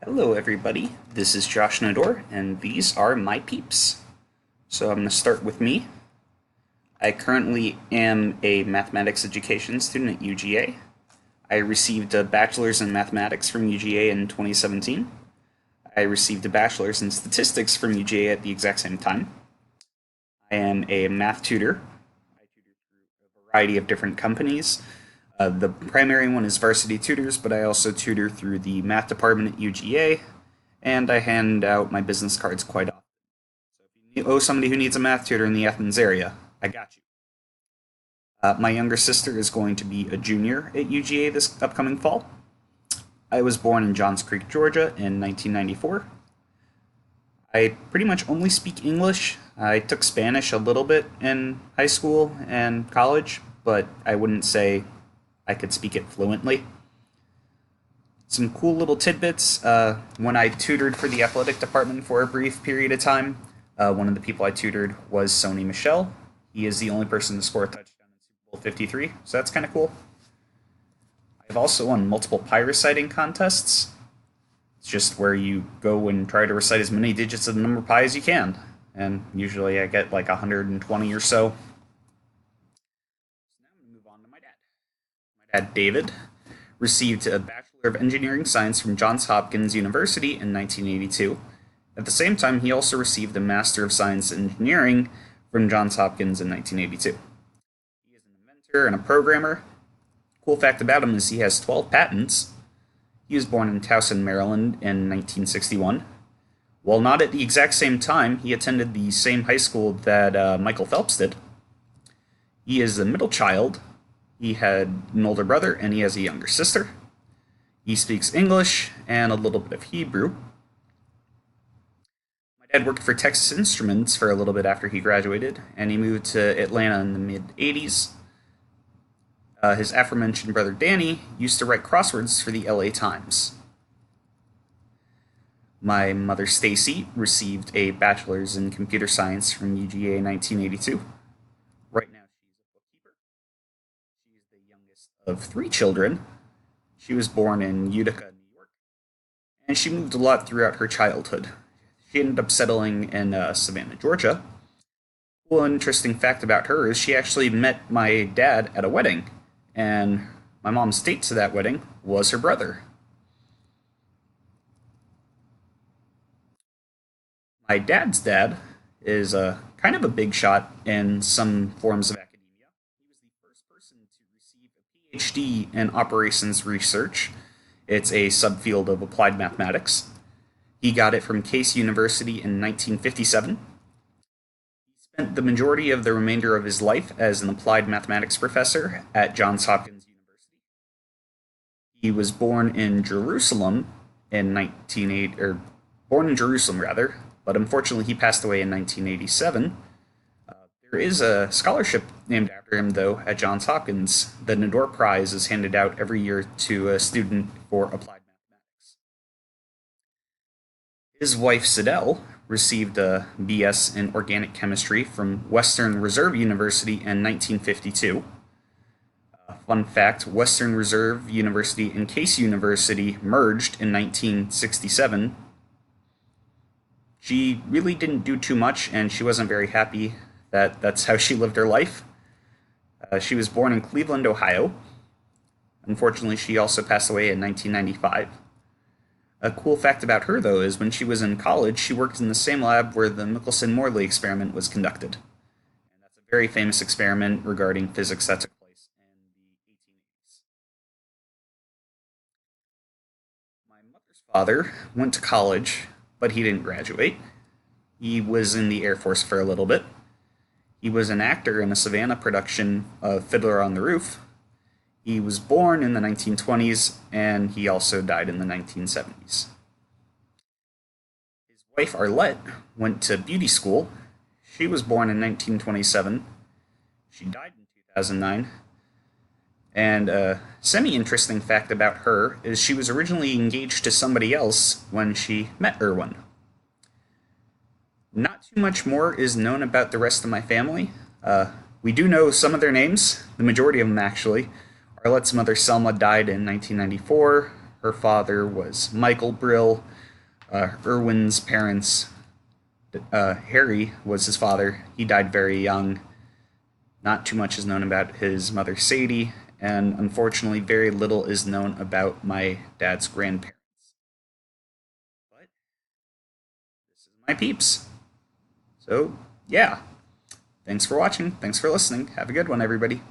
Hello, everybody. This is Josh Naddor, and these are my peeps. So I'm going to start with me. I currently am a mathematics education student at UGA. I received a bachelor's in mathematics from UGA in 2017. I received a bachelor's in statistics from UGA at the exact same time. I am a math tutor. I tutor through a variety of different companies. The primary one is Varsity Tutors, but I also tutor through the math department at UGA, and I hand out my business cards quite often. So if you owe somebody who needs a math tutor in the Athens area, I got you. My younger sister is going to be a junior at UGA this upcoming fall. I was born in Johns Creek, Georgia in 1994. I pretty much only speak English. I took Spanish a little bit in high school and college, but I wouldn't say I could speak it fluently. Some cool little tidbits. When I tutored for the athletic department for a brief period of time, one of the people I tutored was Sony Michel. He is the only person to score a touchdown in Super Bowl 53, so that's kind of cool. I've also won multiple pi reciting contests. It's just where you go and try to recite as many digits of the number pi as you can, and usually I get like 120 or so. So now I'm going to move on to my dad. My dad, David, received a Bachelor of Engineering Science from Johns Hopkins University in 1982. At the same time, he also received a Master of Science in Engineering from Johns Hopkins in 1982. He is an inventor and a programmer. Cool fact about him is he has 12 patents. He was born in Towson, Maryland in 1961. While not at the exact same time, he attended the same high school that Michael Phelps did. He is the middle child. He had an older brother and he has a younger sister. He speaks English and a little bit of Hebrew. My dad worked for Texas Instruments for a little bit after he graduated, and he moved to Atlanta in the mid-'80s. His aforementioned brother Danny used to write crosswords for the LA Times. My mother Stacy received a bachelor's in computer science from UGA in 1982. Right now she's a bookkeeper. She's the youngest of three children. She was born in Utica, New York, and she moved a lot throughout her childhood. She ended up settling in Savannah, Georgia. Cool interesting fact about her is she actually met my dad at a wedding, and my mom's date to that wedding was her brother. My dad's dad is kind of a big shot in some forms of academia. He was the first person to receive a PhD in operations research. It's a subfield of applied mathematics. He got it from Case University in 1957. He spent the majority of the remainder of his life as an applied mathematics professor at Johns Hopkins University. He was born in Jerusalem in 1980, or born in Jerusalem rather, but unfortunately he passed away in 1987. There is a scholarship named after him, though, at Johns Hopkins. The Naddor Prize is handed out every year to a student for applied mathematics. His wife, Sidel, received a BS in organic chemistry from Western Reserve University in 1952. Fun fact, Western Reserve University and Case University merged in 1967. She really didn't do too much, and she wasn't very happy that that's how she lived her life. She was born in Cleveland, Ohio. Unfortunately, she also passed away in 1995. A cool fact about her, though, is when she was in college, she worked in the same lab where the Michelson-Morley experiment was conducted. And that's a very famous experiment regarding physics that took place in the 1880s. My mother's father went to college, but he didn't graduate. He was in the Air Force for a little bit. He was an actor in a Savannah production of Fiddler on the Roof. He was born in the 1920s, and he also died in the 1970s. His wife, Arlette, went to beauty school. She was born in 1927. She died in 2009. And a semi-interesting fact about her is she was originally engaged to somebody else when she met Irwin. Not too much more is known about the rest of my family. We do know some of their names, the majority of them actually. Arlette's mother Selma died in 1994. Her father was Michael Brill. Irwin's parents, Harry was his father. He died very young. Not too much is known about his mother, Sadie, and unfortunately, very little is known about my dad's grandparents. But this is my peeps. So, yeah. Thanks for watching. Thanks for listening. Have a good one, everybody.